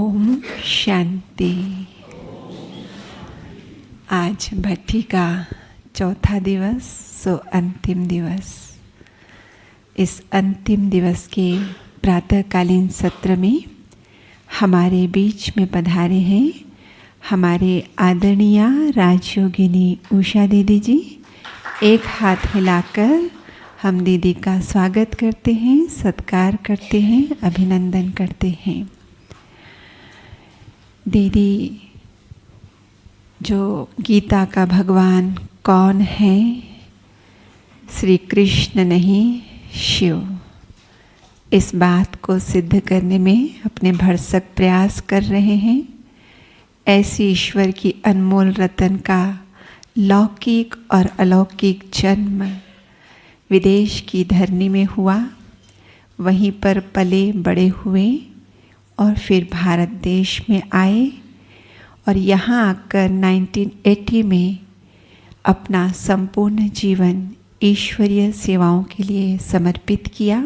ओम शांति। आज भट्टी का चौथा दिवस, सो अंतिम दिवस। इस अंतिम दिवस के प्रातःकालीन सत्र में हमारे बीच में पधारे हैं हमारे आदरणीय राजयोगिनी उषा दीदी जी। एक हाथ हिलाकर हम दीदी का स्वागत करते हैं, सत्कार करते हैं, अभिनंदन करते हैं। दीदी जो गीता का भगवान कौन है? श्री कृष्ण नहीं, शिव। इस बात को सिद्ध करने में अपने भरसक प्रयास कर रहे हैं। ऐसी ईश्वर की अनमोल रतन का लौकिक और अलौकिक जन्म विदेश की धरनी में हुआ, वहीं पर पले बड़े हुए और फिर भारत देश में आए और यहाँ आकर 1980 में अपना संपूर्ण जीवन ईश्वरीय सेवाओं के लिए समर्पित किया।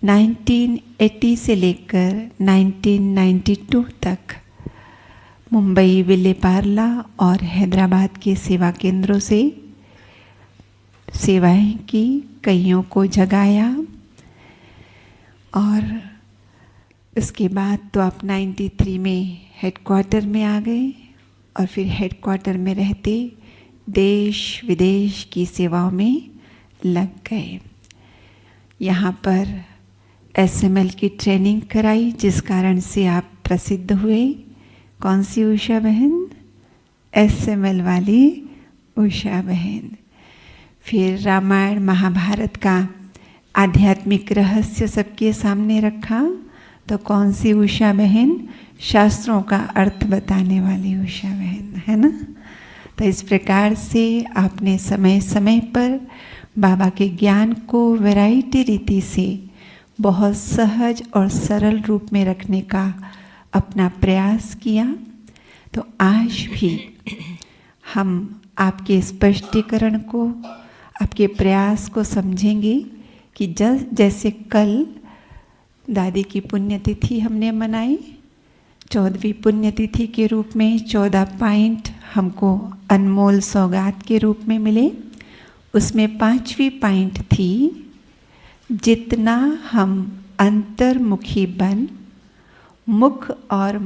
1980 से लेकर 1992 तक मुंबई, विलेपार्ला और हैदराबाद के सेवा केंद्रों से सेवाएं की, कईयों को जगाया और उसके बाद तो आप 93 में हेडक्वार्टर में आ गए और फिर हेडक्वार्टर में रहते देश विदेश की सेवाओं में लग गए। यहाँ पर SML की ट्रेनिंग कराई, जिस कारण से आप प्रसिद्ध हुए। कौन सी उषा बहन? SML वाली उषा बहन। फिर रामायण महाभारत का आध्यात्मिक रहस्य सबके सामने रखा, तो कौन सी उषा बहन? शास्त्रों का अर्थ बताने वाली उषा बहन, है ना। तो इस प्रकार से आपने समय समय पर बाबा के ज्ञान को वैरायटी रीति से बहुत सहज और सरल रूप में रखने का अपना प्रयास किया। तो आज भी हम आपके स्पष्टीकरण को, आपके प्रयास को समझेंगे कि जैसे कल दादी की पुण्यतिथि हमने मनाई, 14वीं पुण्यतिथि के रूप में 14 पॉइंट हमको अनमोल सौगात के रूप में मिले। उसमें 5वीं पॉइंट थी, जितना हम अंतर्मुखी बन मुख और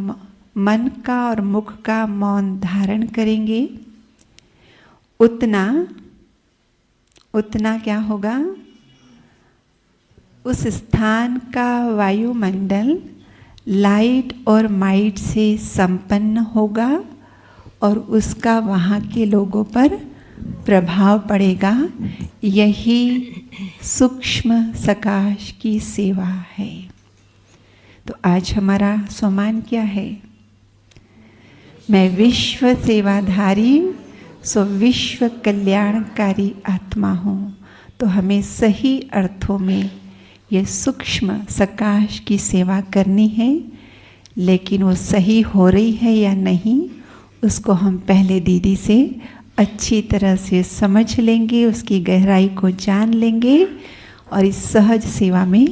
मन का और मुख का मौन धारण करेंगे, उतना क्या होगा? उस स्थान का वायुमंडल लाइट और माइट से संपन्न होगा और उसका वहाँ के लोगों पर प्रभाव पड़ेगा। यही सूक्ष्म सकाश की सेवा है। तो आज हमारा सम्मान क्या है? मैं विश्व सेवाधारी सो विश्व कल्याणकारी आत्मा हूँ। तो हमें सही अर्थों में ये सूक्ष्म सकाश की सेवा करनी है, लेकिन वो सही हो रही है या नहीं, उसको हम पहले दीदी से अच्छी तरह से समझ लेंगे, उसकी गहराई को जान लेंगे और इस सहज सेवा में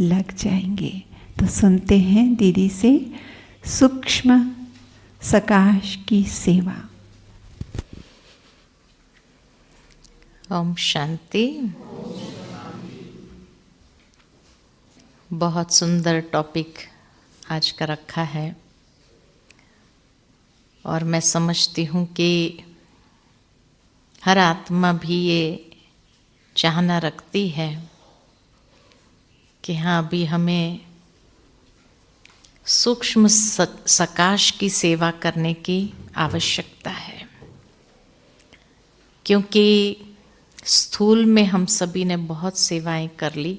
लग जाएंगे। तो सुनते हैं दीदी से सूक्ष्म सकाश की सेवा। ओम शांति। बहुत सुंदर टॉपिक आज का रखा है और मैं समझती हूँ कि हर आत्मा भी ये चाहना रखती है कि हाँ, अभी हमें सूक्ष्म सकाश की सेवा करने की आवश्यकता है, क्योंकि स्थूल में हम सभी ने बहुत सेवाएं कर ली,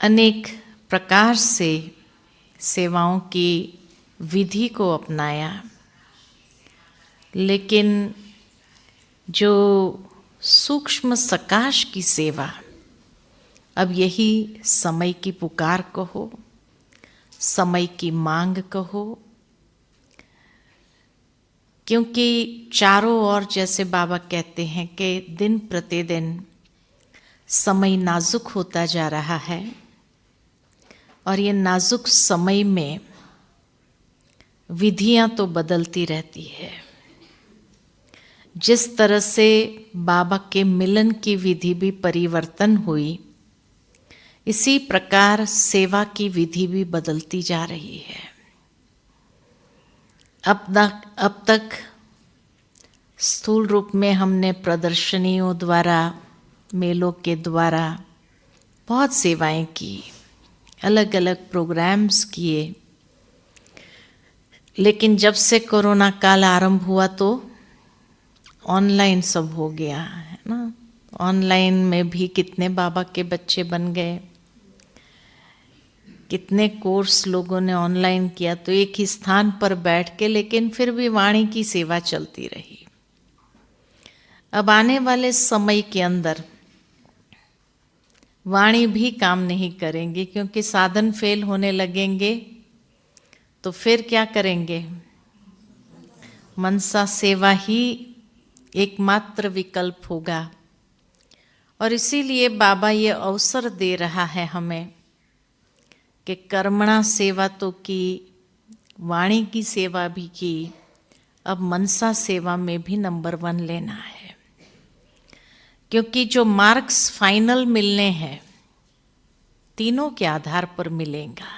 अनेक प्रकार से सेवाओं की विधि को अपनाया, लेकिन जो सूक्ष्म सकाश की सेवा, अब यही समय की पुकार कहो, समय की मांग कहो, क्योंकि चारों ओर जैसे बाबा कहते हैं कि दिन प्रतिदिन समय नाजुक होता जा रहा है, और ये नाजुक समय में विधियां तो बदलती रहती है। जिस तरह से बाबा के मिलन की विधि भी परिवर्तन हुई, इसी प्रकार सेवा की विधि भी बदलती जा रही है। अब तक स्थूल रूप में हमने प्रदर्शनियों द्वारा, मेलों के द्वारा बहुत सेवाएं की, अलग अलग प्रोग्राम्स किए। लेकिन जब से कोरोना काल आरंभ हुआ तो ऑनलाइन सब हो गया है ना। ऑनलाइन में भी कितने बाबा के बच्चे बन गए, कितने कोर्स लोगों ने ऑनलाइन किया, तो एक ही स्थान पर बैठ के, लेकिन फिर भी वाणी की सेवा चलती रही। अब आने वाले समय के अंदर वाणी भी काम नहीं करेंगे, क्योंकि साधन फेल होने लगेंगे, तो फिर क्या करेंगे? मनसा सेवा ही एकमात्र विकल्प होगा। और इसीलिए बाबा ये अवसर दे रहा है हमें कि कर्मणा सेवा तो की, वाणी की सेवा भी की, अब मनसा सेवा में भी नंबर 1 लेना है। क्योंकि जो मार्क्स फाइनल मिलने हैं, तीनों के आधार पर मिलेगा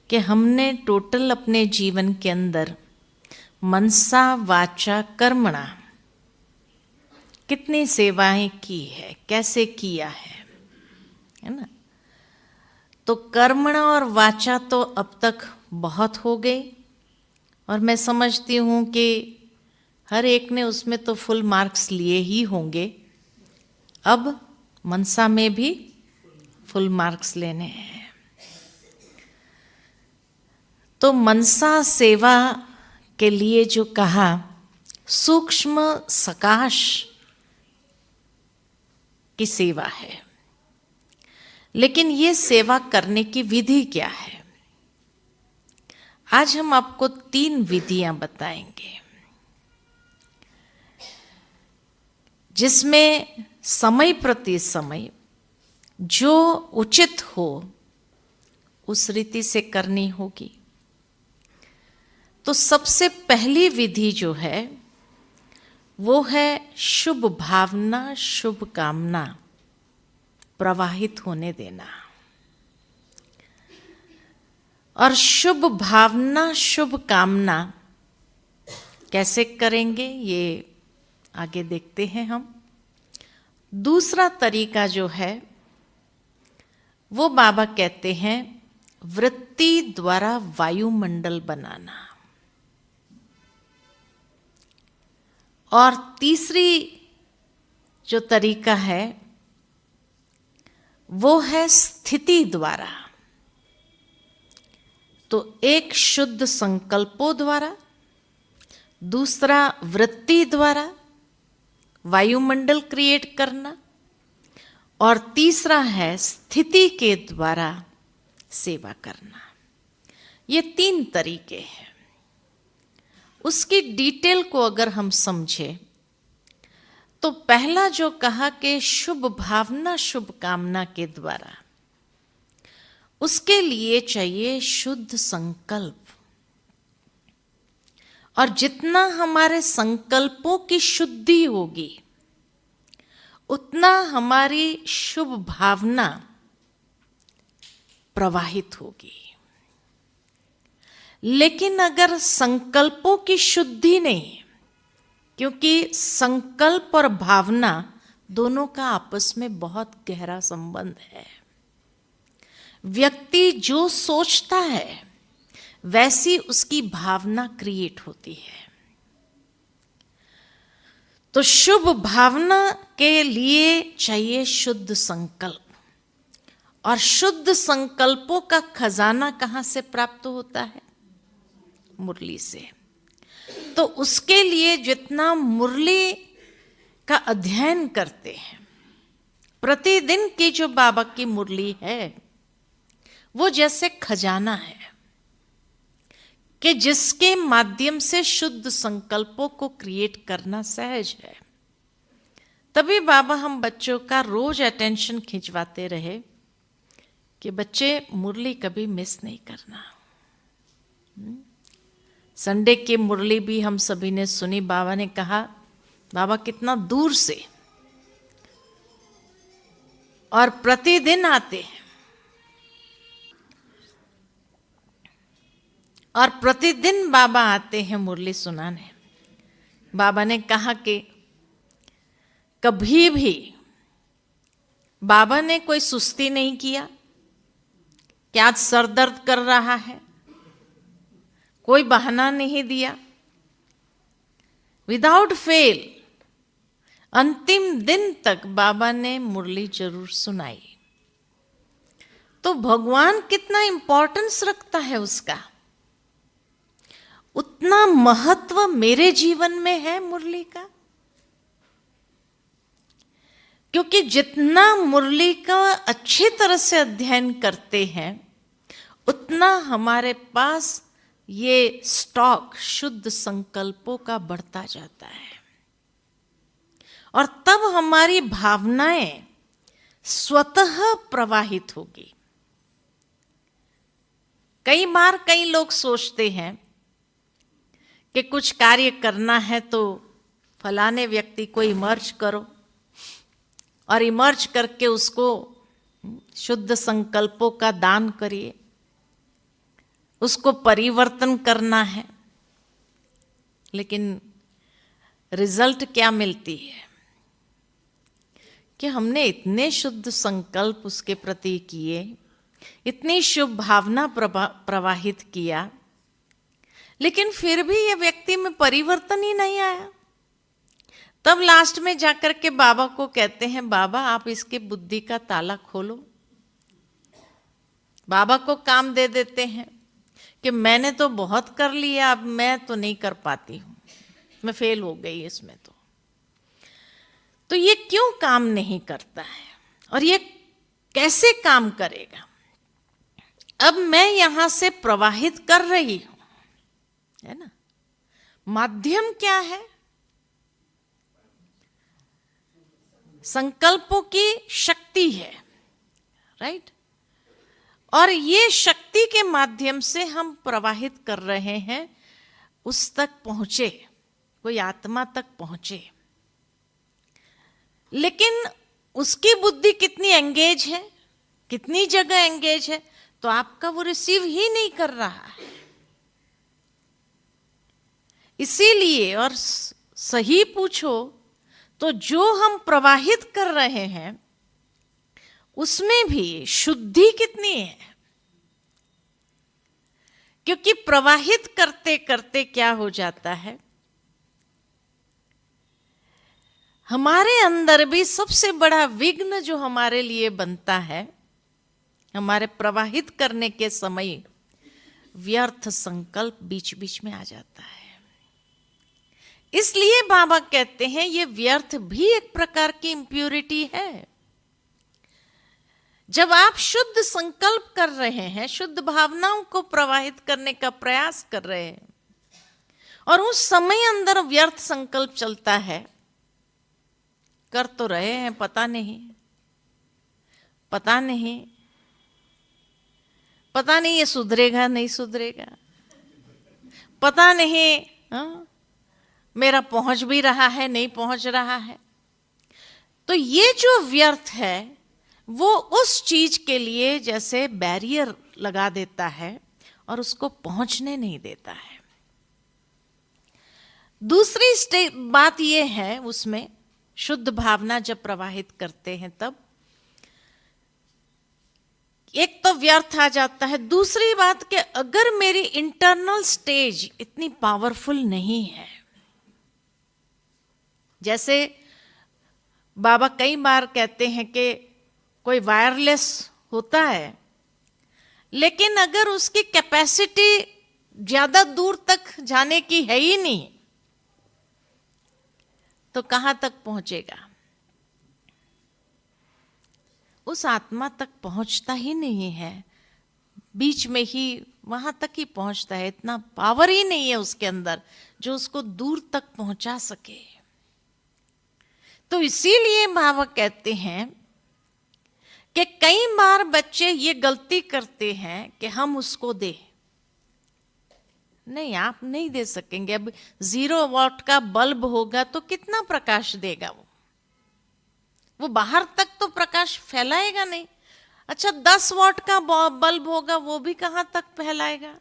कि हमने टोटल अपने जीवन के अंदर मनसा वाचा कर्मणा कितनी सेवाएं की है, कैसे किया है ना। तो कर्मणा और वाचा तो अब तक बहुत हो गई, और मैं समझती हूँ कि हर एक ने उसमें तो फुल मार्क्स लिए ही होंगे। अब मनसा में भी फुल मार्क्स लेने हैं। तो मनसा सेवा के लिए जो कहा, सूक्ष्म सकाश की सेवा है, लेकिन ये सेवा करने की विधि क्या है? आज हम आपको 3 विधियां बताएंगे, जिसमें समय प्रति समय जो उचित हो उस रीति से करनी होगी। तो सबसे पहली विधि जो है वो है शुभ भावना, शुभ कामना प्रवाहित होने देना। और शुभ भावना, शुभ कामना कैसे करेंगे ये आगे देखते हैं हम। दूसरा तरीका जो है वो बाबा कहते हैं वृत्ति द्वारा वायुमंडल बनाना। और तीसरी जो तरीका है वो है स्थिति द्वारा। तो एक शुद्ध संकल्पों द्वारा, दूसरा वृत्ति द्वारा वायुमंडल क्रिएट करना, और तीसरा है स्थिति के द्वारा सेवा करना। ये 3 तरीके हैं। उसकी डिटेल को अगर हम समझें तो पहला जो कहा कि शुभ भावना, शुभ कामना के द्वारा, उसके लिए चाहिए शुद्ध संकल्प। और जितना हमारे संकल्पों की शुद्धि होगी, उतना हमारी शुभ भावना प्रवाहित होगी। लेकिन अगर संकल्पों की शुद्धि नहीं, क्योंकि संकल्प और भावना दोनों का आपस में बहुत गहरा संबंध है। व्यक्ति जो सोचता है वैसी उसकी भावना क्रिएट होती है। तो शुभ भावना के लिए चाहिए शुद्ध संकल्प। और शुद्ध संकल्पों का खजाना कहाँ से प्राप्त होता है? मुरली से। तो उसके लिए जितना मुरली का अध्ययन करते हैं, प्रतिदिन की जो बाबा की मुरली है वो जैसे खजाना है कि जिसके माध्यम से शुद्ध संकल्पों को क्रिएट करना सहज है। तभी बाबा हम बच्चों का रोज अटेंशन खिंचवाते रहे कि बच्चे मुरली कभी मिस नहीं करना। संडे की मुरली भी हम सभी ने सुनी। बाबा ने कहा, बाबा कितना दूर से और प्रतिदिन आते हैं और प्रतिदिन बाबा आते हैं मुरली सुनाने। बाबा ने कहा कि कभी भी बाबा ने कोई सुस्ती नहीं किया कि आज सर दर्द कर रहा है, कोई बहाना नहीं दिया। विदाउट फेल अंतिम दिन तक बाबा ने मुरली जरूर सुनाई। तो भगवान कितना इंपॉर्टेंस रखता है उसका, उतना महत्व मेरे जीवन में है मुरली का। क्योंकि जितना मुरली का अच्छी तरह से अध्ययन करते हैं, उतना हमारे पास ये स्टॉक शुद्ध संकल्पों का बढ़ता जाता है और तब हमारी भावनाएं स्वतः प्रवाहित होगी। कई बार कई लोग सोचते हैं कि कुछ कार्य करना है तो फलाने व्यक्ति को इमर्ज करो और इमर्ज करके उसको शुद्ध संकल्पों का दान करिए, उसको परिवर्तन करना है। लेकिन रिजल्ट क्या मिलती है कि हमने इतने शुद्ध संकल्प उसके प्रति किए, इतनी शुभ भावना प्रवाहित किया, लेकिन फिर भी ये व्यक्ति में परिवर्तन ही नहीं आया। तब लास्ट में जाकर के बाबा को कहते हैं, बाबा आप इसके बुद्धि का ताला खोलो। बाबा को काम दे देते हैं कि मैंने तो बहुत कर लिया, अब मैं तो नहीं कर पाती हूं, मैं फेल हो गई इसमें। तो ये क्यों काम नहीं करता है और ये कैसे काम करेगा? अब मैं यहां से प्रवाहित कर रही हूं, है ना। माध्यम क्या है? संकल्पों की शक्ति है, राइट। और ये शक्ति के माध्यम से हम प्रवाहित कर रहे हैं, उस तक पहुंचे, कोई आत्मा तक पहुंचे। लेकिन उसकी बुद्धि कितनी एंगेज है, कितनी जगह एंगेज है, तो आपका वो रिसीव ही नहीं कर रहा है। इसीलिए, और सही पूछो तो जो हम प्रवाहित कर रहे हैं उसमें भी शुद्धि कितनी है? क्योंकि प्रवाहित करते करते क्या हो जाता है, हमारे अंदर भी सबसे बड़ा विघ्न जो हमारे लिए बनता है, हमारे प्रवाहित करने के समय व्यर्थ संकल्प बीच बीच में आ जाता है। इसलिए बाबा कहते हैं ये व्यर्थ भी एक प्रकार की इंप्योरिटी है। जब आप शुद्ध संकल्प कर रहे हैं, शुद्ध भावनाओं को प्रवाहित करने का प्रयास कर रहे हैं, और उस समय अंदर व्यर्थ संकल्प चलता है, कर तो रहे हैं, पता नहीं ये सुधरेगा नहीं सुधरेगा, पता नहीं मेरा पहुंच भी रहा है नहीं पहुंच रहा है। तो ये जो व्यर्थ है वो उस चीज के लिए जैसे बैरियर लगा देता है और उसको पहुंचने नहीं देता है। दूसरी बात ये है, उसमें शुद्ध भावना जब प्रवाहित करते हैं तब एक तो व्यर्थ आ जाता है। दूसरी बात कि अगर मेरी इंटरनल स्टेज इतनी पावरफुल नहीं है, जैसे बाबा कई बार कहते हैं कि कोई वायरलेस होता है, लेकिन अगर उसकी कैपेसिटी ज्यादा दूर तक जाने की है ही नहीं, तो कहां तक पहुंचेगा? उस आत्मा तक पहुंचता ही नहीं है, बीच में ही वहां तक ही पहुंचता है। इतना पावर ही नहीं है उसके अंदर जो उसको दूर तक पहुंचा सके। तो इसीलिए बाबा कहते हैं कि कई बार बच्चे ये गलती करते हैं कि हम उसको दें। नहीं, आप नहीं दे सकेंगे। अब 0 वॉट का बल्ब होगा तो कितना प्रकाश देगा वो बाहर तक तो प्रकाश फैलाएगा नहीं। अच्छा, 10 वॉट का बल्ब होगा, वो भी कहां तक फैलाएगा?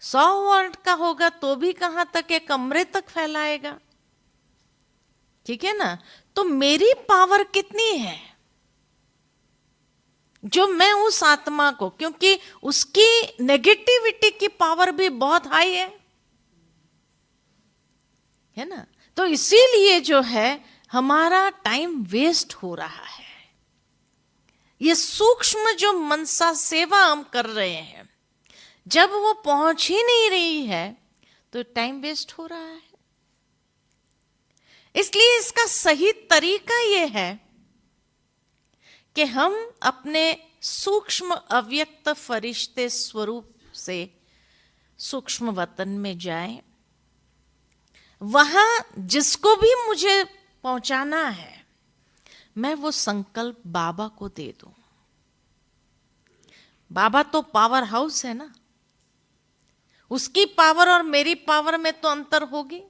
100 वॉट का होगा तो भी कहां तक, एक कमरे तक फैलाएगा। ठीक है ना? तो मेरी पावर कितनी है जो मैं उस आत्मा को, क्योंकि उसकी नेगेटिविटी की पावर भी बहुत हाई है ना? तो इसीलिए जो है हमारा टाइम वेस्ट हो रहा है। ये सूक्ष्म जो मनसा सेवा हम कर रहे हैं, जब वो पहुंच ही नहीं रही है तो टाइम वेस्ट हो रहा है। इसलिए इसका सही तरीका ये है कि हम अपने सूक्ष्म अव्यक्त फरिश्ते स्वरूप से सूक्ष्म वतन में जाएं। वहां जिसको भी मुझे पहुंचाना है, मैं वो संकल्प बाबा को दे दूं। बाबा तो पावर हाउस है ना, उसकी पावर और मेरी पावर में तो अंतर होगी।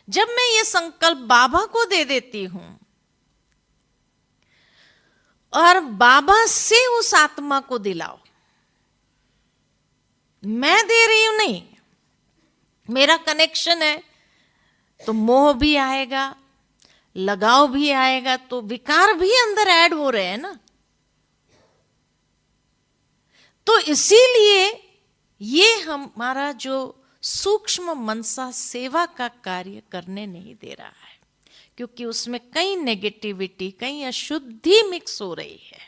जब मैं ये संकल्प बाबा को दे देती हूं और बाबा से उस आत्मा को दिलाओ, मैं दे रही हूं नहीं, मेरा कनेक्शन है, तो मोह भी आएगा, लगाव भी आएगा, तो विकार भी अंदर ऐड हो रहे हैं ना। तो इसीलिए ये हमारा जो सूक्ष्म मनसा सेवा का कार्य करने नहीं दे रहा है, क्योंकि उसमें कई नेगेटिविटी, कई अशुद्धि मिक्स हो रही है।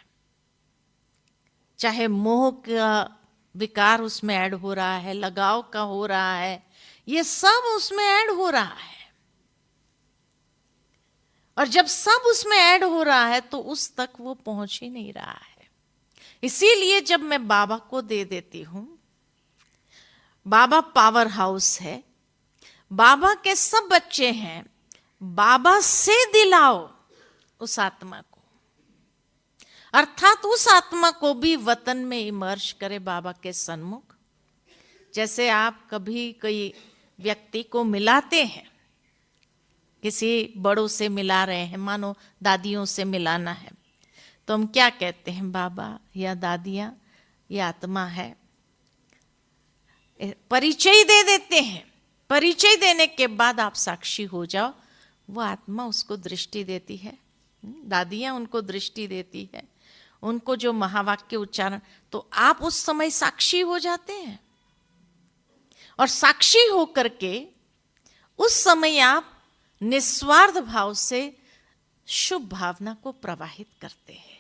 चाहे मोह का विकार उसमें ऐड हो रहा है, लगाव का हो रहा है, ये सब उसमें ऐड हो रहा है। और जब सब उसमें ऐड हो रहा है तो उस तक वो पहुंच ही नहीं रहा है। इसीलिए जब मैं बाबा को दे देती हूं, बाबा पावर हाउस है, बाबा के सब बच्चे हैं, बाबा से दिलाओ उस आत्मा को, अर्थात उस आत्मा को भी वतन में इमर्ज करे बाबा के सन्मुख। जैसे आप कभी कोई व्यक्ति को मिलाते हैं, किसी बड़ों से मिला रहे हैं, मानो दादियों से मिलाना है, तो हम क्या कहते हैं? बाबा या दादियां, ये आत्मा है। परिचय दे देते हैं। परिचय देने के बाद आप साक्षी हो जाओ। वो आत्मा उसको दृष्टि देती है, दादियां उनको दृष्टि देती है, उनको जो महावाक्य उच्चारण, तो आप उस समय साक्षी हो जाते हैं। और साक्षी होकर के उस समय आप निस्वार्थ भाव से शुभ भावना को प्रवाहित करते हैं।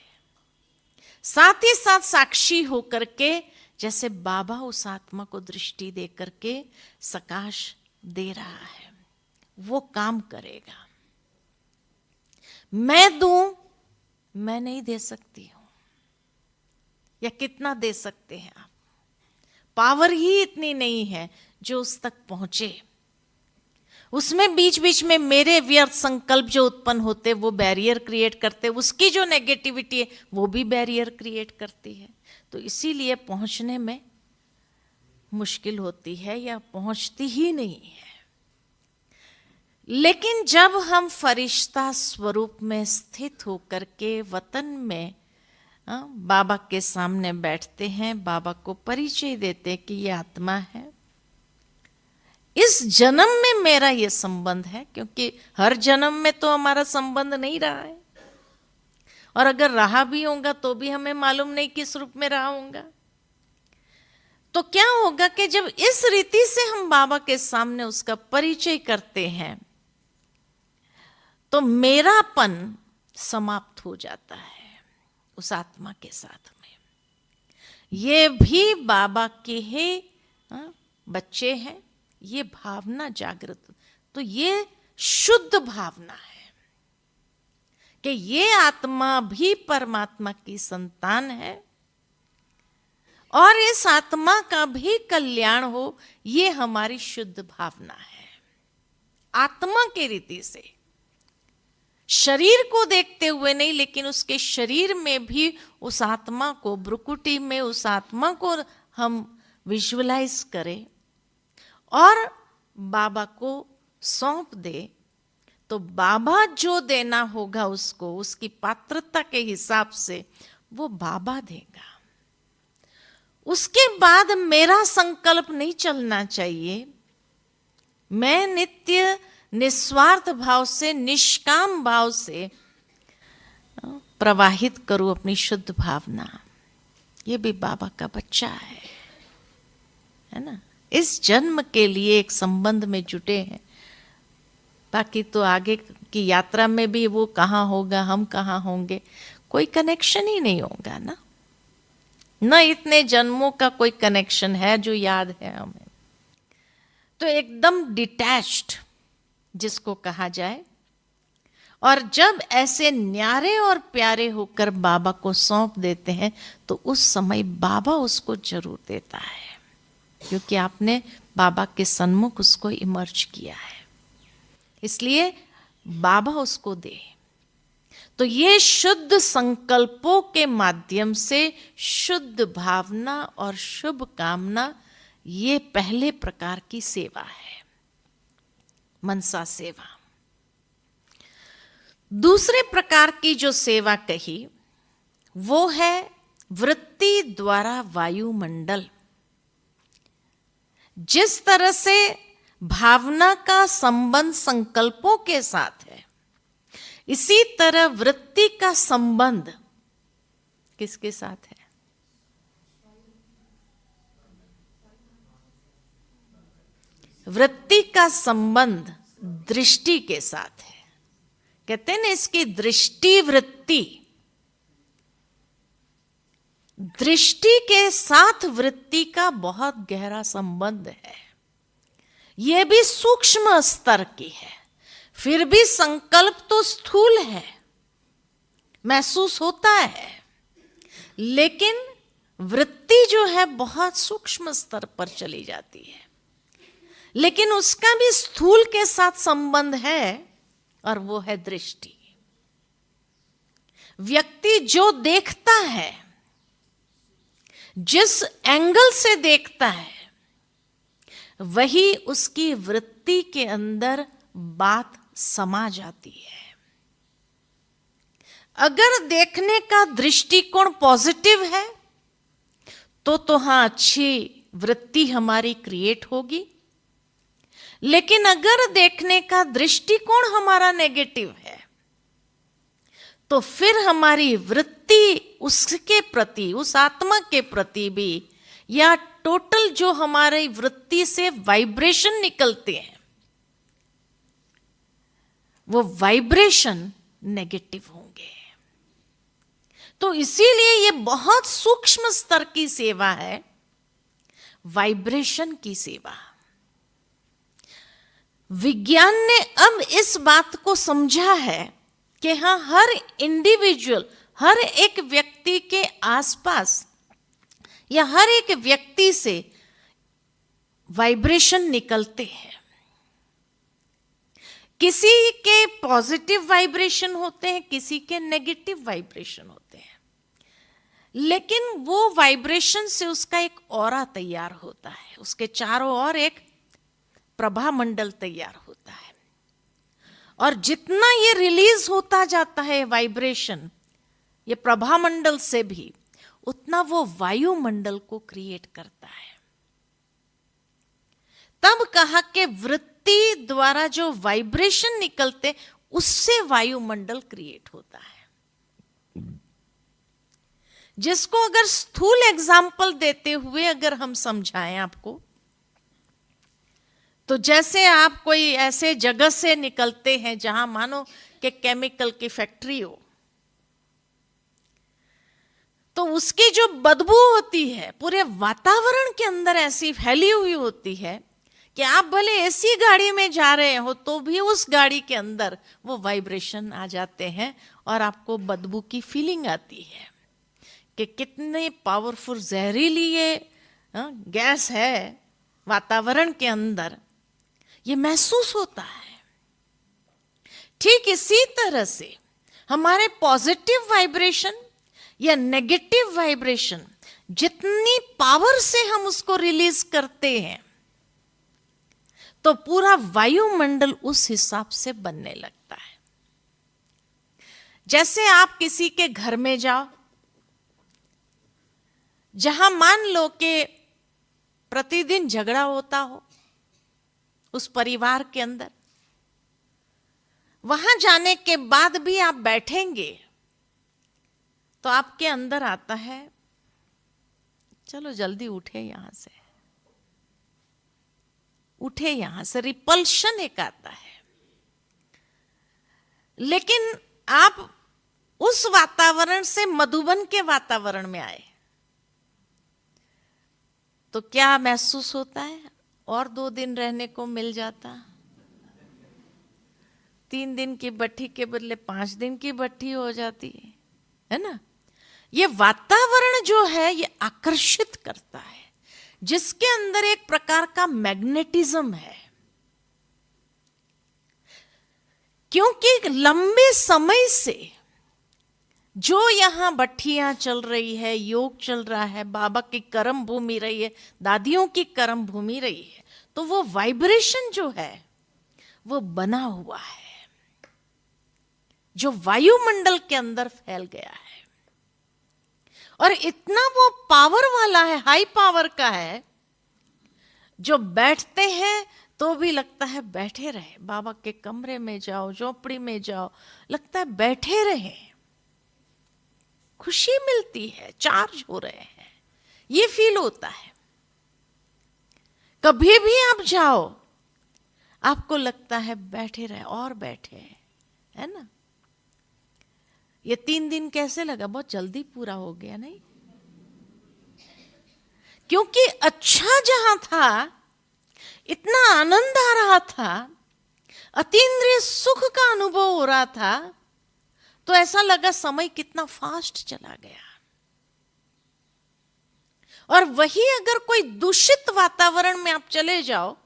साथ ही साथ साक्षी होकर के, जैसे बाबा उस आत्मा को दृष्टि दे करके सकाश दे रहा है, वो काम करेगा। मैं दूं, मैं नहीं दे सकती हूं, या कितना दे सकते हैं आप? पावर ही इतनी नहीं है जो उस तक पहुंचे। उसमें बीच बीच में मेरे व्यर्थ संकल्प जो उत्पन्न होते, वो बैरियर क्रिएट करते, उसकी जो नेगेटिविटी है वो भी बैरियर क्रिएट करती है। तो इसीलिए पहुंचने में मुश्किल होती है या पहुंचती ही नहीं है। लेकिन जब हम फरिश्ता स्वरूप में स्थित होकर के वतन में बाबा के सामने बैठते हैं, बाबा को परिचय देते कि ये आत्मा है, इस जन्म में मेरा ये संबंध है, क्योंकि हर जन्म में तो हमारा संबंध नहीं रहा है, और अगर रहा भी होगा तो भी हमें मालूम नहीं किस रूप में रहा होगा। तो क्या होगा कि जब इस रीति से हम बाबा के सामने उसका परिचय करते हैं, तो मेरापन समाप्त हो जाता है उस आत्मा के साथ में। ये भी बाबा के ही बच्चे हैं, ये भावना जागृत, तो ये शुद्ध भावना है कि ये आत्मा भी परमात्मा की संतान है और इस आत्मा का भी कल्याण हो, ये हमारी शुद्ध भावना है। आत्मा की रीति से शरीर को देखते हुए नहीं, लेकिन उसके शरीर में भी उस आत्मा को, भ्रुकुटी में उस आत्मा को हम विजुअलाइज करें और बाबा को सौंप दे, तो बाबा जो देना होगा उसको, उसकी पात्रता के हिसाब से वो बाबा देगा। उसके बाद मेरा संकल्प नहीं चलना चाहिए। मैं नित्य निस्वार्थ भाव से, निष्काम भाव से प्रवाहित करूं अपनी शुद्ध भावना। ये भी बाबा का बच्चा है ना। इस जन्म के लिए एक संबंध में जुटे हैं, बाकी तो आगे की यात्रा में भी वो कहाँ होगा, हम कहाँ होंगे, कोई कनेक्शन ही नहीं होगा ना। न इतने जन्मों का कोई कनेक्शन है जो याद है हमें। तो एकदम डिटैच्ड जिसको कहा जाए, और जब ऐसे न्यारे और प्यारे होकर बाबा को सौंप देते हैं तो उस समय बाबा उसको जरूर देता है, क्योंकि आपने बाबा के सन्मुख उसको इमर्ज किया है, इसलिए बाबा उसको दे। तो ये शुद्ध संकल्पों के माध्यम से शुद्ध भावना और शुभ कामना, ये पहले प्रकार की सेवा है, मनसा सेवा। दूसरे प्रकार की जो सेवा कही वो है वृत्ति द्वारा वायुमंडल। जिस तरह से भावना का संबंध संकल्पों के साथ है, इसी तरह वृत्ति का संबंध किसके साथ है? वृत्ति का संबंध दृष्टि के साथ है। कहते हैं ना, इसकी दृष्टि वृत्ति, दृष्टि के साथ वृत्ति का बहुत गहरा संबंध है। यह भी सूक्ष्म स्तर की है, फिर भी संकल्प तो स्थूल है, महसूस होता है, लेकिन वृत्ति जो है बहुत सूक्ष्म स्तर पर चली जाती है, लेकिन उसका भी स्थूल के साथ संबंध है, और वो है दृष्टि। व्यक्ति जो देखता है, जिस एंगल से देखता है, वही उसकी वृत्ति के अंदर बात समा जाती है। अगर देखने का दृष्टिकोण पॉजिटिव है तो हाँ, अच्छी वृत्ति हमारी क्रिएट होगी। लेकिन अगर देखने का दृष्टिकोण हमारा नेगेटिव है तो फिर हमारी वृत्ति उसके प्रति, उस आत्मा के प्रति भी, या टोटल जो हमारी वृत्ति से वाइब्रेशन निकलते हैं, वो वाइब्रेशन नेगेटिव होंगे। तो इसीलिए ये बहुत सूक्ष्म स्तर की सेवा है, वाइब्रेशन की सेवा। विज्ञान ने अब इस बात को समझा है कि हाँ, हर इंडिविजुअल, हर एक व्यक्ति के आसपास या हर एक व्यक्ति से वाइब्रेशन निकलते हैं। किसी के पॉजिटिव वाइब्रेशन होते हैं, किसी के नेगेटिव वाइब्रेशन होते हैं, लेकिन वो वाइब्रेशन से उसका एक ऑरा तैयार होता है, उसके चारों ओर एक प्रभा मंडल तैयार होता है, और जितना ये रिलीज होता जाता है वाइब्रेशन, ये प्रभा मंडल से भी, उतना वो वायुमंडल को क्रिएट करता है। तब कहा कि वृत्ति द्वारा जो वाइब्रेशन निकलते, उससे वायुमंडल क्रिएट होता है। जिसको अगर स्थूल एग्जाम्पल देते हुए अगर हम समझाएं आपको, तो जैसे आप कोई ऐसे जगह से निकलते हैं जहां मानो कि केमिकल की फैक्ट्री हो, तो उसकी जो बदबू होती है पूरे वातावरण के अंदर ऐसी फैली हुई होती है कि आप भले ऐसी गाड़ी में जा रहे हो तो भी उस गाड़ी के अंदर वो वाइब्रेशन आ जाते हैं और आपको बदबू की फीलिंग आती है कि कितने पावरफुल जहरीली ये गैस है वातावरण के अंदर, ये महसूस होता है। ठीक इसी तरह से हमारे पॉजिटिव वाइब्रेशन या नेगेटिव वाइब्रेशन जितनी पावर से हम उसको रिलीज करते हैं तो पूरा वायुमंडल उस हिसाब से बनने लगता है। जैसे आप किसी के घर में जाओ जहां मान लो कि प्रतिदिन झगड़ा होता हो उस परिवार के अंदर, वहां जाने के बाद भी आप बैठेंगे तो आपके अंदर आता है चलो जल्दी उठे यहां से, उठे यहां से, रिपल्शन एक आता है। लेकिन आप उस वातावरण से मधुबन के वातावरण में आए तो क्या महसूस होता है? और 2 दिन रहने को मिल जाता, 3 दिन की भट्ठी के बदले 5 दिन की भट्ठी हो जाती है ना। ये वातावरण जो है ये आकर्षित करता है, जिसके अंदर एक प्रकार का मैग्नेटिज्म है। क्योंकि लंबे समय से जो यहां भट्ठियां चल रही है, योग चल रहा है, बाबा की कर्म भूमि रही है, दादियों की कर्म भूमि रही है, तो वो वाइब्रेशन जो है वो बना हुआ है, जो वायुमंडल के अंदर फैल गया है। और इतना वो पावर वाला है, हाई पावर का है, जो बैठते हैं तो भी लगता है बैठे रहे। बाबा के कमरे में जाओ, झोपड़ी में जाओ, लगता है बैठे रहे, खुशी मिलती है, चार्ज हो रहे हैं, ये फील होता है। कभी भी आप जाओ आपको लगता है बैठे रहे और बैठे हैं, है ना। ये 3 दिन कैसे लगा? बहुत जल्दी पूरा हो गया नहीं? क्योंकि अच्छा जहां था, इतना आनंद आ रहा था, अतीन्द्रिय सुख का अनुभव हो रहा था, तो ऐसा लगा समय कितना फास्ट चला गया। और वही अगर कोई दूषित वातावरण में आप चले जाओ,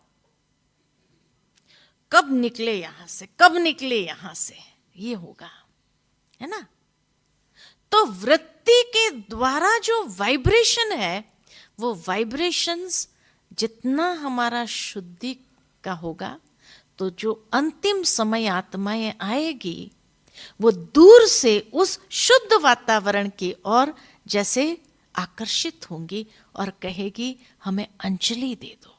कब निकले यहां से, कब निकले यहां से, ये होगा, है ना। तो वृत्ति के द्वारा जो वाइब्रेशन है, वो वाइब्रेशंस जितना हमारा शुद्धि का होगा, तो जो अंतिम समय आत्माएं आएगी वो दूर से उस शुद्ध वातावरण की ओर जैसे आकर्षित होंगी और कहेगी हमें अंजलि दे दो।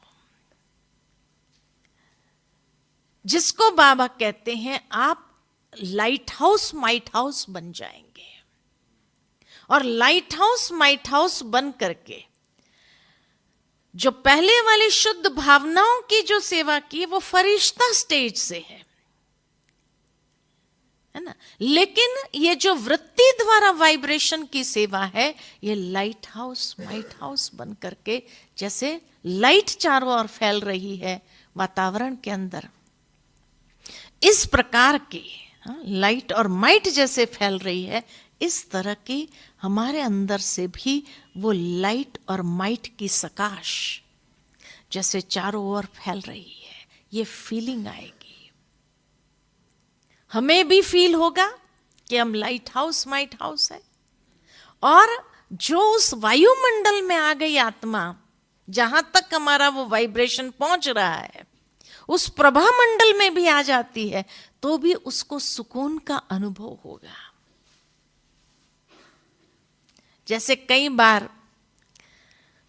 जिसको बाबा कहते हैं आप लाइट हाउस माइट हाउस बन जाएंगे। और लाइट हाउस माइट हाउस बन करके जो पहले वाली शुद्ध भावनाओं की जो सेवा की वो फरिश्ता स्टेज से है ना। लेकिन ये जो वृत्ति द्वारा वाइब्रेशन की सेवा है, ये लाइट हाउस माइट हाउस बन करके जैसे लाइट चारों ओर फैल रही है वातावरण के अंदर, इस प्रकार की लाइट और माइट जैसे फैल रही है, इस तरह की हमारे अंदर से भी वो लाइट और माइट की सकाश जैसे चारों ओर फैल रही है, ये फीलिंग आएगी। हमें भी फील होगा कि हम लाइट हाउस माइट हाउस है। और जो उस वायुमंडल में आ गई आत्मा, जहां तक हमारा वो वाइब्रेशन पहुंच रहा है, उस प्रभा मंडल में भी आ जाती है, तो भी उसको सुकून का अनुभव होगा। जैसे कई बार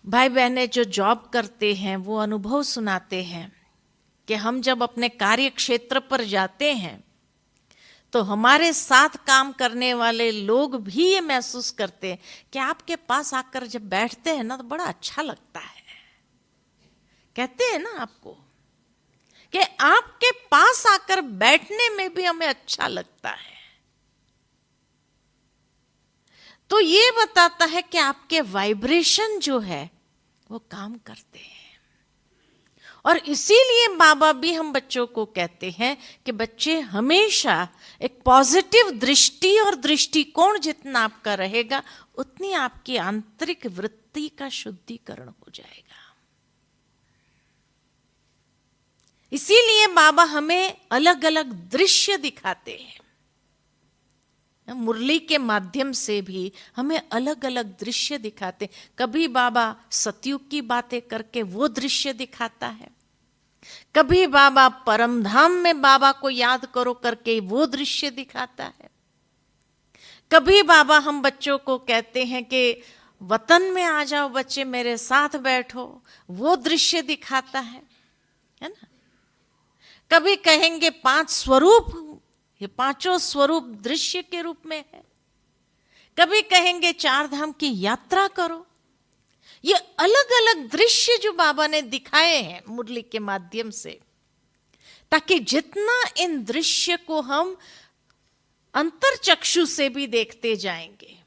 भाई बहनें जो जॉब करते हैं वो अनुभव सुनाते हैं कि हम जब अपने कार्य क्षेत्र पर जाते हैं तो हमारे साथ काम करने वाले लोग भी ये महसूस करते हैं कि आपके पास आकर जब बैठते हैं ना तो बड़ा अच्छा लगता है। कहते हैं ना आपको कि आपके पास आकर बैठने में भी हमें अच्छा लगता है। तो ये बताता है कि आपके वाइब्रेशन जो है वो काम करते हैं। और इसीलिए बाबा भी हम बच्चों को कहते हैं कि बच्चे हमेशा एक पॉजिटिव दृष्टि और दृष्टिकोण जितना आपका रहेगा, उतनी आपकी आंतरिक वृत्ति का शुद्धिकरण हो जाएगा। इसीलिए बाबा हमें अलग अलग दृश्य दिखाते हैं। मुरली के माध्यम से भी हमें अलग अलग दृश्य दिखाते। कभी बाबा सतयुग की बातें करके वो दृश्य दिखाता है, कभी बाबा परम धाम में बाबा को याद करो करके वो दृश्य दिखाता है, कभी बाबा हम बच्चों को कहते हैं कि वतन में आ जाओ बच्चे, मेरे साथ बैठो, वो दृश्य दिखाता है ना। कभी कहेंगे 5 स्वरूप, ये 5 स्वरूप दृश्य के रूप में है। कभी कहेंगे 4 धाम की यात्रा करो। ये अलग अलग दृश्य जो बाबा ने दिखाए हैं मुरली के माध्यम से, ताकि जितना इन दृश्य को हम अंतर चक्षु से भी देखते जाएंगे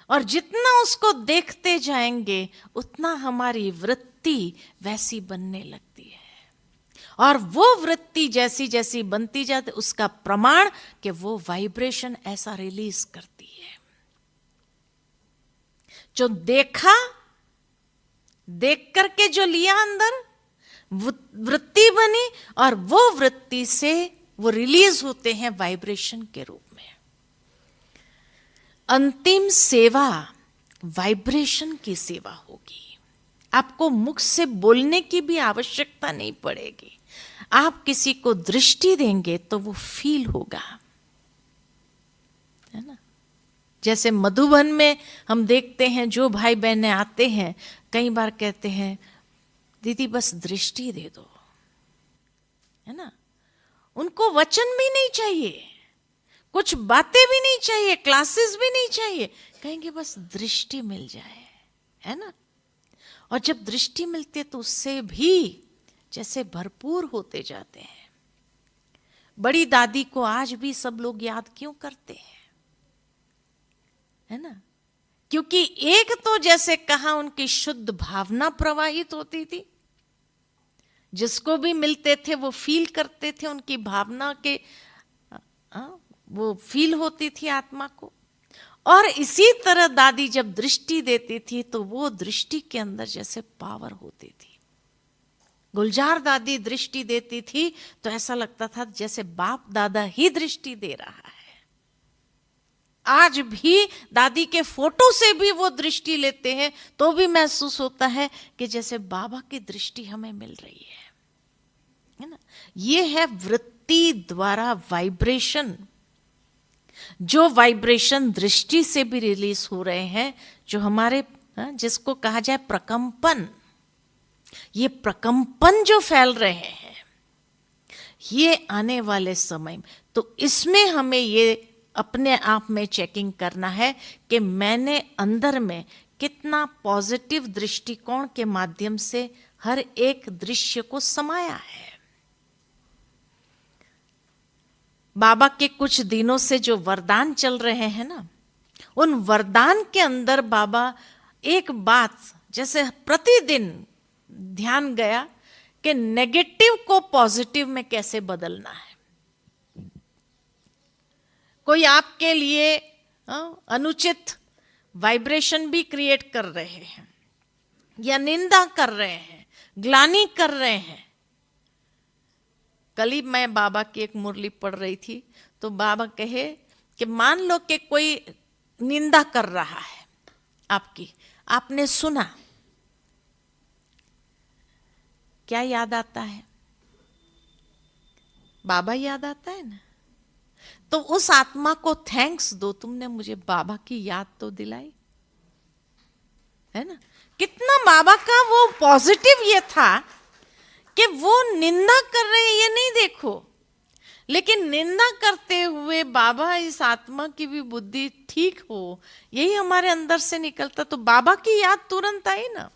और जितना उसको देखते जाएंगे उतना हमारी वृत्ति वैसी बनने लगती है। और वो वृत्ति जैसी जैसी बनती जाती, उसका प्रमाण कि वो वाइब्रेशन ऐसा रिलीज करती है। जो देखा, देख करके जो लिया अंदर, वृत्ति बनी और वो वृत्ति से वो रिलीज होते हैं वाइब्रेशन के रूप में। अंतिम सेवा वाइब्रेशन की सेवा होगी। आपको मुख से बोलने की भी आवश्यकता नहीं पड़ेगी। आप किसी को दृष्टि देंगे तो वो फील होगा, है ना। जैसे मधुबन में हम देखते हैं जो भाई बहनें आते हैं, कई बार कहते हैं दीदी बस दृष्टि दे दो, है ना। उनको वचन भी नहीं चाहिए, कुछ बातें भी नहीं चाहिए, क्लासेस भी नहीं चाहिए, कहेंगे बस दृष्टि मिल जाए, है ना। और जब दृष्टि मिलती है तो उससे भी जैसे भरपूर होते जाते हैं। बड़ी दादी को आज भी सब लोग याद क्यों करते हैं, है ना। क्योंकि एक तो जैसे कहा उनकी शुद्ध भावना प्रवाहित होती थी, जिसको भी मिलते थे वो फील करते थे, उनकी भावना के वो फील होती थी आत्मा को। और इसी तरह दादी जब दृष्टि देती थी तो वो दृष्टि के अंदर जैसे पावर होती थी। गुलजार दादी दृष्टि देती थी तो ऐसा लगता था जैसे बाप दादा ही दृष्टि दे रहा है। आज भी दादी के फोटो से भी वो दृष्टि लेते हैं तो भी महसूस होता है कि जैसे बाबा की दृष्टि हमें मिल रही है ना। ये है वृत्ति द्वारा वाइब्रेशन, जो वाइब्रेशन दृष्टि से भी रिलीज हो रहे हैं, जो हमारे जिसको कहा जाए प्रकंपन। ये प्रकंपन जो फैल रहे हैं ये आने वाले समय में, तो इसमें हमें ये अपने आप में चेकिंग करना है कि मैंने अंदर में कितना पॉजिटिव दृष्टिकोण के माध्यम से हर एक दृश्य को समाया है। बाबा के कुछ दिनों से जो वरदान चल रहे हैं ना, उन वरदान के अंदर बाबा एक बात जैसे प्रतिदिन ध्यान गया कि नेगेटिव को पॉजिटिव में कैसे बदलना है। कोई आपके लिए अनुचित वाइब्रेशन भी क्रिएट कर रहे हैं या निंदा कर रहे हैं, ग्लानि कर रहे हैं। कल ही मैं बाबा की एक मुरली पढ़ रही थी तो बाबा कहे कि मान लो कि कोई निंदा कर रहा है आपकी, आपने सुना, क्या याद आता है? बाबा याद आता है ना। तो उस आत्मा को थैंक्स दो, तुमने मुझे बाबा की याद तो दिलाई, है ना। कितना बाबा का वो पॉजिटिव ये था कि वो निंदा कर रहे हैं ये नहीं देखो, लेकिन निंदा करते हुए बाबा इस आत्मा की भी बुद्धि ठीक हो, यही हमारे अंदर से निकलता तो बाबा की याद तुरंत आई ना।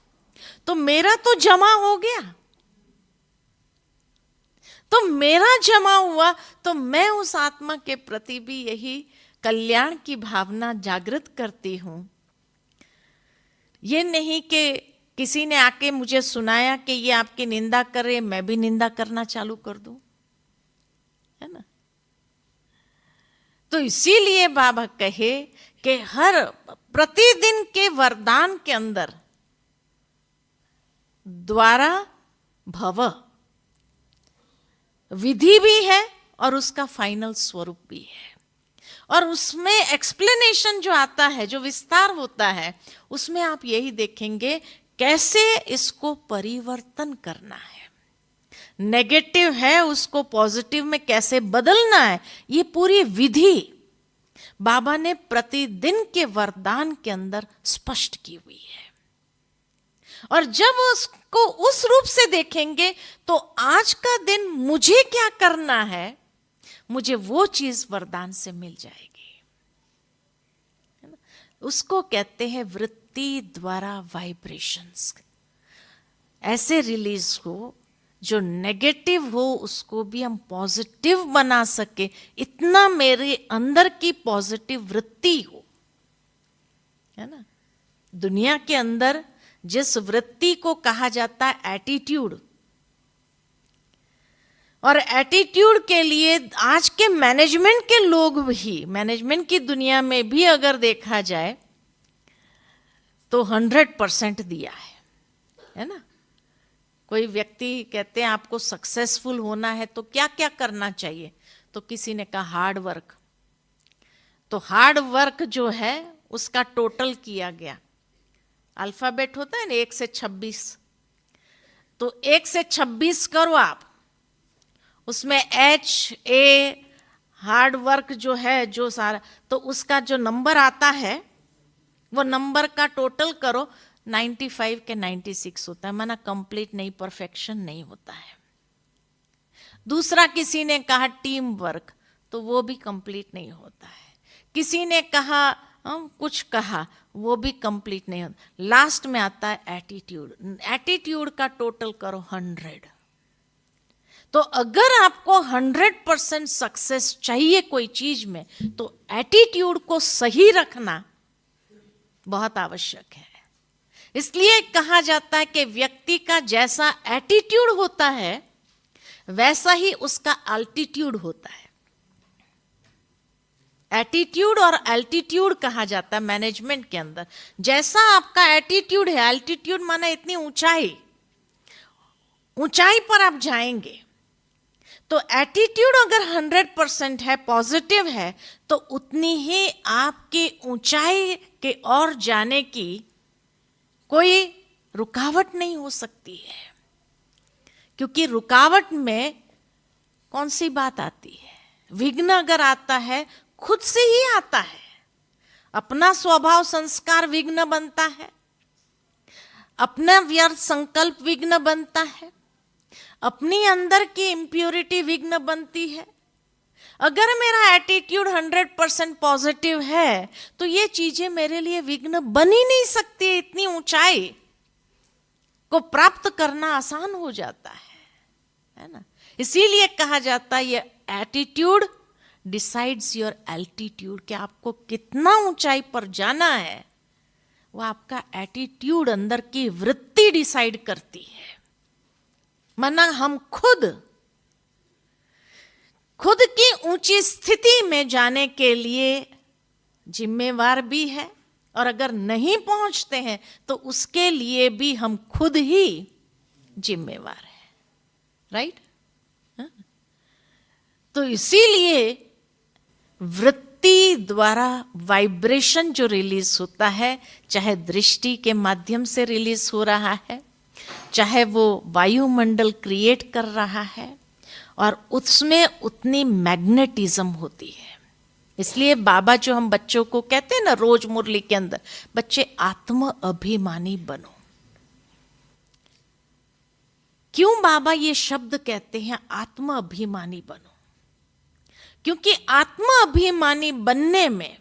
तो मेरा तो जमा हो गया, तो मेरा जमा हुआ तो मैं उस आत्मा के प्रति भी यही कल्याण की भावना जागृत करती हूं। ये नहीं कि किसी ने आके मुझे सुनाया कि ये आपकी निंदा कर रहे, मैं भी निंदा करना चालू कर दूं, है ना। तो इसीलिए बाबा कहे कि हर प्रतिदिन के वरदान के अंदर द्वारा भव, विधि भी है और उसका फाइनल स्वरूप भी है। और उसमें एक्सप्लेनेशन जो आता है, जो विस्तार होता है, उसमें आप यही देखेंगे कैसे इसको परिवर्तन करना है। नेगेटिव है उसको पॉजिटिव में कैसे बदलना है, ये पूरी विधि बाबा ने प्रतिदिन के वरदान के अंदर स्पष्ट की हुई है। और जब उसको उस रूप से देखेंगे तो आज का दिन मुझे क्या करना है, मुझे वो चीज वरदान से मिल जाएगी, है ना? उसको कहते हैं वृत्ति द्वारा वाइब्रेशंस। ऐसे रिलीज हो जो नेगेटिव हो उसको भी हम पॉजिटिव बना सके, इतना मेरे अंदर की पॉजिटिव वृत्ति हो, है ना। दुनिया के अंदर जिस वृत्ति को कहा जाता है एटीट्यूड, और एटीट्यूड के लिए आज के मैनेजमेंट के लोग भी, मैनेजमेंट की दुनिया में भी अगर देखा जाए तो 100% दिया है ना। कोई व्यक्ति कहते हैं आपको सक्सेसफुल होना है तो क्या क्या करना चाहिए, तो किसी ने कहा हार्ड वर्क। तो हार्ड वर्क जो है उसका टोटल किया गया, अल्फाबेट होता है ना 1 से 26, तो 1 से 26 करो आप, उसमें HA हार्ड वर्क जो है, जो सारा, तो उसका जो नंबर आता है वो नंबर का टोटल करो, 95 के 96 होता है, माना कंप्लीट नहीं, परफेक्शन नहीं होता है। दूसरा किसी ने कहा टीम वर्क, तो वो भी कंप्लीट नहीं होता है। किसी ने कहा कुछ कहा, वो भी कंप्लीट नहीं होता। लास्ट में आता है एटीट्यूड, एटीट्यूड का टोटल करो 100। तो अगर आपको 100% सक्सेस चाहिए कोई चीज में, तो एटीट्यूड को सही रखना बहुत आवश्यक है। इसलिए कहा जाता है कि व्यक्ति का जैसा एटीट्यूड होता है वैसा ही उसका अल्टीट्यूड होता है। एटीट्यूड और अल्टीट्यूड कहा जाता है मैनेजमेंट के अंदर। जैसा आपका एटीट्यूड है, अल्टीट्यूड माना इतनी ऊंचाई, ऊंचाई पर आप जाएंगे, तो एटीट्यूड अगर 100% है, पॉजिटिव है, तो उतनी ही आपकी ऊंचाई के ओर जाने की कोई रुकावट नहीं हो सकती है। क्योंकि रुकावट में कौन सी बात आती है, विघ्न अगर आता है खुद से ही आता है। अपना स्वभाव संस्कार विघ्न बनता है, अपना व्यर्थ संकल्प विघ्न बनता है, अपनी अंदर की इंप्योरिटी विघ्न बनती है। अगर मेरा एटीट्यूड 100% पॉजिटिव है तो ये चीजें मेरे लिए विघ्न बन ही नहीं सकती। इतनी ऊंचाई को प्राप्त करना आसान हो जाता है ना। इसीलिए कहा जाता है ये एटीट्यूड डिसाइड्स योर एल्टीट्यूड, कि आपको कितना ऊंचाई पर जाना है वो आपका एटीट्यूड, अंदर की वृत्ति डिसाइड करती है। माना हम खुद की ऊंची स्थिति में जाने के लिए जिम्मेवार भी है, और अगर नहीं पहुंचते हैं तो उसके लिए भी हम खुद ही जिम्मेवार हैं, राइट। तो इसीलिए वृत्ति द्वारा वाइब्रेशन जो रिलीज होता है, चाहे दृष्टि के माध्यम से रिलीज हो रहा है, चाहे वो वायुमंडल क्रिएट कर रहा है, और उसमें उतनी मैग्नेटिज्म होती है। इसलिए बाबा जो हम बच्चों को कहते हैं ना रोज मुरली के अंदर, बच्चे आत्म अभिमानी बनो। क्यों बाबा ये शब्द कहते हैं आत्म अभिमानी बनो? क्योंकि आत्म अभिमानी बनने में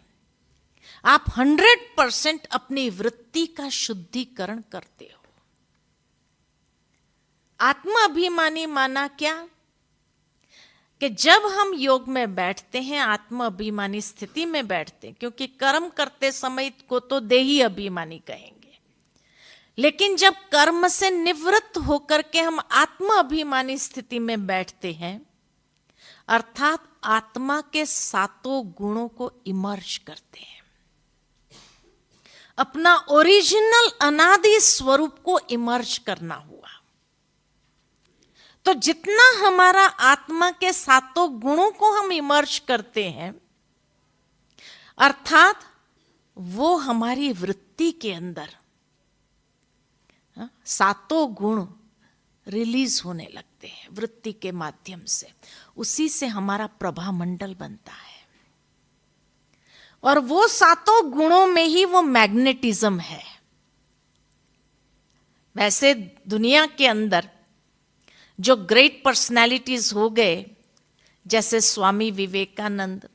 आप 100% अपनी वृत्ति का शुद्धिकरण करते हो। आत्म अभिमानी माना क्या, कि जब हम योग में बैठते हैं, आत्म अभिमानी स्थिति में बैठते हैं, क्योंकि कर्म करते समय को तो देही अभिमानी कहेंगे, लेकिन जब कर्म से निवृत्त होकर के हम आत्म अभिमानी स्थिति में बैठते हैं, अर्थात आत्मा के सातों गुणों को इमर्ज करते हैं, अपना ओरिजिनल अनादि स्वरूप को इमर्ज करना हुआ, तो जितना हमारा आत्मा के सातों गुणों को हम इमर्ज करते हैं, अर्थात वो हमारी वृत्ति के अंदर सातों गुण रिलीज होने लगते हैं वृत्ति के माध्यम से, उसी से हमारा प्रभा मंडल बनता है। और वो सातों गुणों में ही वो मैग्नेटिज्म है। वैसे दुनिया के अंदर जो ग्रेट पर्सनैलिटीज हो गए, जैसे स्वामी विवेकानंद,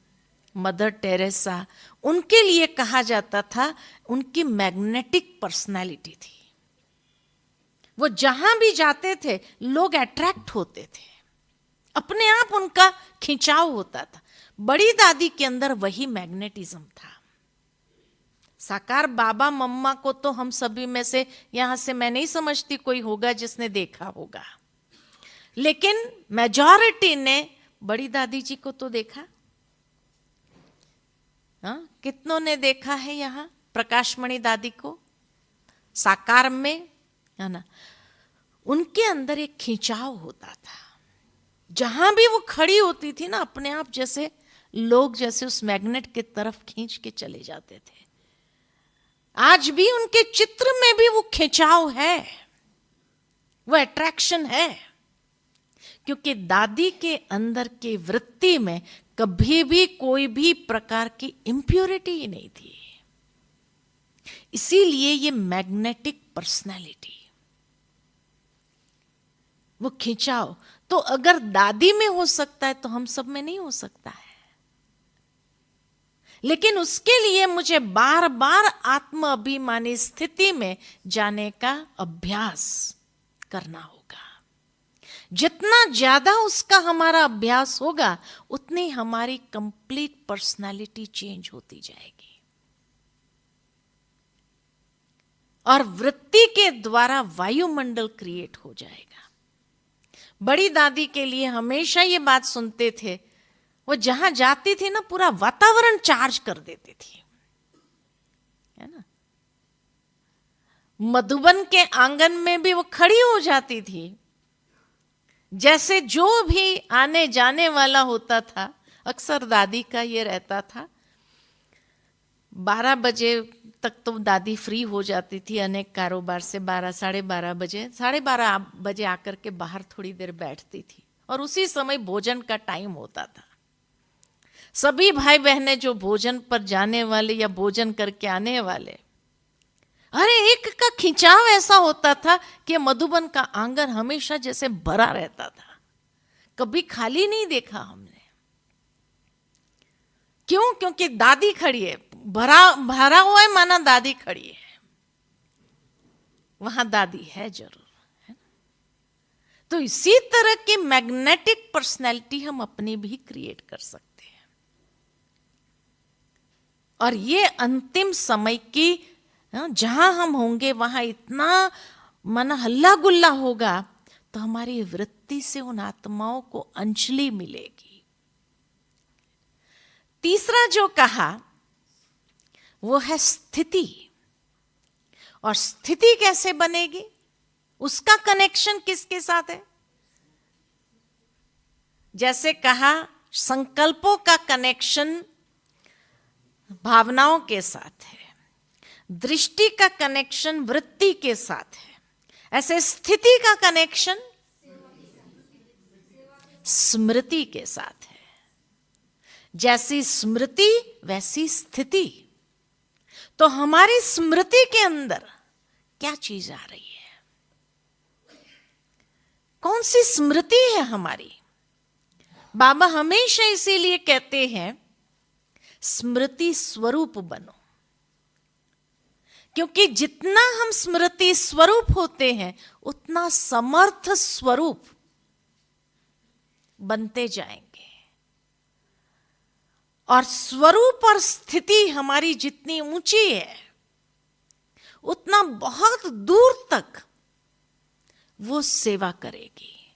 मदर टेरेसा, उनके लिए कहा जाता था उनकी मैग्नेटिक पर्सनैलिटी थी। वो जहां भी जाते थे लोग अट्रैक्ट होते थे, अपने आप उनका खिंचाव होता था। बड़ी दादी के अंदर वही मैग्नेटिज्म था। साकार बाबा मम्मा को तो हम सभी में से, यहां से मैं नहीं समझती कोई होगा जिसने देखा होगा, लेकिन मेजॉरिटी ने बड़ी दादी जी को तो देखा। कितनों ने देखा है यहाँ प्रकाशमणि दादी को साकार में, है ना? उनके अंदर एक खिंचाव होता था। जहां भी वो खड़ी होती थी ना, अपने आप जैसे लोग जैसे उस मैग्नेट की तरफ खींच के चले जाते थे। आज भी उनके चित्र में भी वो खिंचाव है, वो अट्रैक्शन है, क्योंकि दादी के अंदर की वृत्ति में कभी भी कोई भी प्रकार की इम्प्योरिटी ही नहीं थी। इसीलिए ये मैग्नेटिक पर्सनैलिटी, वो खिंचाव, तो अगर दादी में हो सकता है तो हम सब में नहीं हो सकता है। लेकिन उसके लिए मुझे बार बार आत्म अभिमानी स्थिति में जाने का अभ्यास करना होगा। जितना ज्यादा उसका हमारा अभ्यास होगा, उतनी हमारी कंप्लीट पर्सनालिटी चेंज होती जाएगी। और वृत्ति के द्वारा वायुमंडल क्रिएट हो जाएगा। बड़ी दादी के लिए हमेशा ये बात सुनते थे, वो जहां जाती थी ना पूरा वातावरण चार्ज कर देती थी, है ना? मधुबन के आंगन में भी वो खड़ी हो जाती थी, जैसे जो भी आने जाने वाला होता था, अक्सर दादी का ये रहता था। 12 बजे तक तो दादी फ्री हो जाती थी अनेक कारोबार से। 12 साढ़े 12 बजे आकर के बाहर थोड़ी देर बैठती थी, और उसी समय भोजन का टाइम होता था। सभी भाई बहनें जो भोजन पर जाने वाले या भोजन करके आने वाले, अरे एक का खिंचाव ऐसा होता था कि मधुबन का आंगन हमेशा जैसे भरा रहता था, कभी खाली नहीं देखा हमने। क्यों? क्योंकि दादी खड़ी है, भरा हुआ है, माना दादी खड़ी है, वहां दादी है जरूर, है? तो इसी तरह की मैग्नेटिक पर्सनैलिटी हम अपनी भी क्रिएट कर सकते हैं। और ये अंतिम समय की, जहां हम होंगे वहां इतना मन हल्ला गुल्ला होगा, तो हमारी वृत्ति से उन आत्माओं को अंजलि मिलेगी। तीसरा जो कहा वो है स्थिति। और स्थिति कैसे बनेगी, उसका कनेक्शन किसके साथ है? जैसे कहा, संकल्पों का कनेक्शन भावनाओं के साथ है, दृष्टि का कनेक्शन वृत्ति के साथ है, ऐसे स्थिति का कनेक्शन स्मृति के साथ है। जैसी स्मृति वैसी स्थिति। तो हमारी स्मृति के अंदर क्या चीज आ रही है? कौन सी स्मृति है हमारी? बाबा हमेशा इसीलिए कहते हैं स्मृति स्वरूप बनो, क्योंकि जितना हम स्मृति स्वरूप होते हैं उतना समर्थ स्वरूप बनते जाएंगे। और स्वरूप और स्थिति हमारी जितनी ऊंची है, उतना बहुत दूर तक वो सेवा करेगी,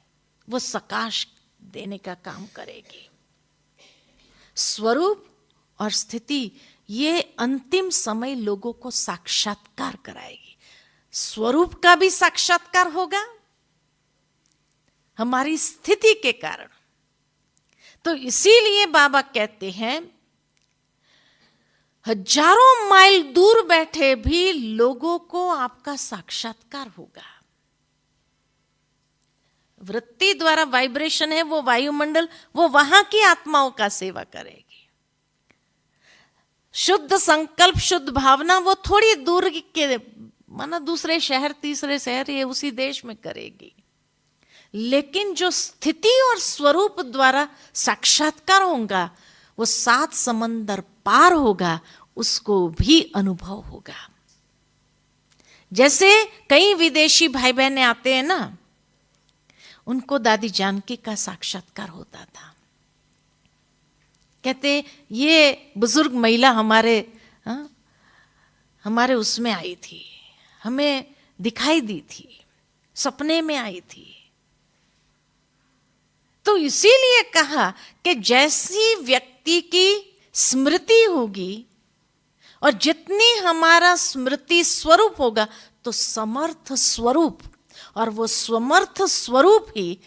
वो सकाश देने का काम करेगी। स्वरूप और स्थिति ये अंतिम समय लोगों को साक्षात्कार कराएगी। स्वरूप का भी साक्षात्कार होगा हमारी स्थिति के कारण। तो इसीलिए बाबा कहते हैं हजारों माइल दूर बैठे भी लोगों को आपका साक्षात्कार होगा। वृत्ति द्वारा वाइब्रेशन है वो वायुमंडल, वो वहां की आत्माओं का सेवा करेगी। शुद्ध संकल्प, शुद्ध भावना वो थोड़ी दूर के माना दूसरे शहर, तीसरे शहर, ये उसी देश में करेगी। लेकिन जो स्थिति और स्वरूप द्वारा साक्षात्कार होगा वो 7 समंदर पार होगा, उसको भी अनुभव होगा। जैसे कई विदेशी भाई बहने आते हैं ना, उनको दादी जानकी का साक्षात्कार होता था। कहते ये बुजुर्ग महिला हमारे उसमें आई थी, हमें दिखाई दी थी, सपने में आई थी। तो इसीलिए कहा कि जैसी व्यक्ति की स्मृति होगी और जितनी हमारा स्मृति स्वरूप होगा तो समर्थ स्वरूप, और वो समर्थ स्वरूप ही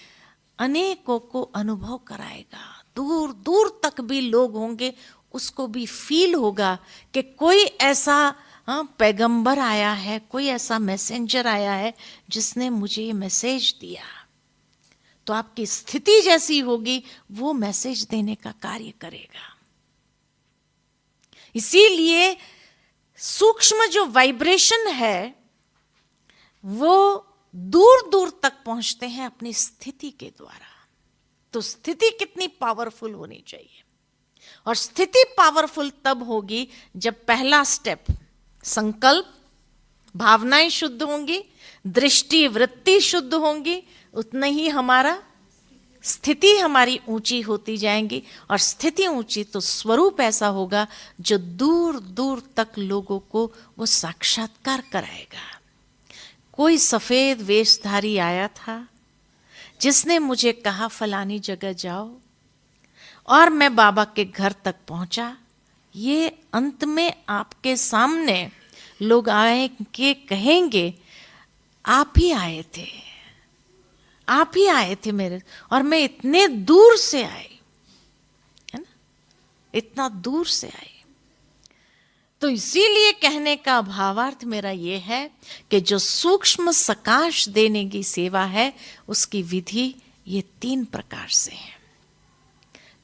अनेकों को अनुभव कराएगा। दूर दूर तक भी लोग होंगे, उसको भी फील होगा कि कोई ऐसा पैगंबर आया है, कोई ऐसा मैसेंजर आया है जिसने मुझे ये मैसेज दिया। तो आपकी स्थिति जैसी होगी वो मैसेज देने का कार्य करेगा। इसीलिए सूक्ष्म जो वाइब्रेशन है वो दूर दूर तक पहुंचते हैं अपनी स्थिति के द्वारा। तो स्थिति कितनी पावरफुल होनी चाहिए, और स्थिति पावरफुल तब होगी जब पहला स्टेप संकल्प, भावनाएं शुद्ध होंगी, दृष्टि वृत्ति शुद्ध होंगी, उतना ही हमारा स्थिति हमारी ऊंची होती जाएंगी, और स्थिति ऊंची तो स्वरूप ऐसा होगा जो दूर दूर तक लोगों को वो साक्षात्कार कराएगा। कोई सफेद वेशधारी आया था जिसने मुझे कहा फलानी जगह जाओ, और मैं बाबा के घर तक पहुंचा। ये अंत में आपके सामने लोग आएंगे, कहेंगे आप ही आए थे, आप ही आए थे मेरे, और मैं इतने दूर से आई, है ना, इतना दूर से आई। तो इसीलिए कहने का भावार्थ मेरा ये है कि जो सूक्ष्म सकाश देने की सेवा है उसकी विधि ये 3 प्रकार से है।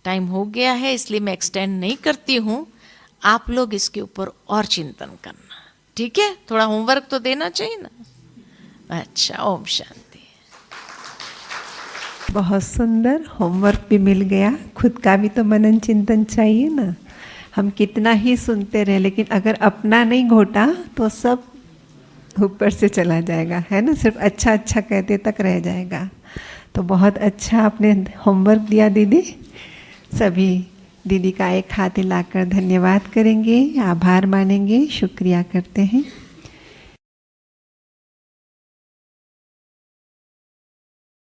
टाइम हो गया है इसलिए मैं एक्सटेंड नहीं करती हूं, आप लोग इसके ऊपर और चिंतन करना, ठीक है? थोड़ा होमवर्क तो देना चाहिए ना। अच्छा, ओम शांति। बहुत सुंदर, होमवर्क भी मिल गया। खुद का भी तो मनन चिंतन चाहिए ना। हम कितना ही सुनते रहे लेकिन अगर अपना नहीं घोटा तो सब ऊपर से चला जाएगा, है ना, सिर्फ अच्छा अच्छा कहते तक रह जाएगा। तो बहुत अच्छा आपने होमवर्क दिया दीदी। सभी दीदी का एक हाथ हिलाकर धन्यवाद करेंगे, आभार मानेंगे, शुक्रिया करते हैं।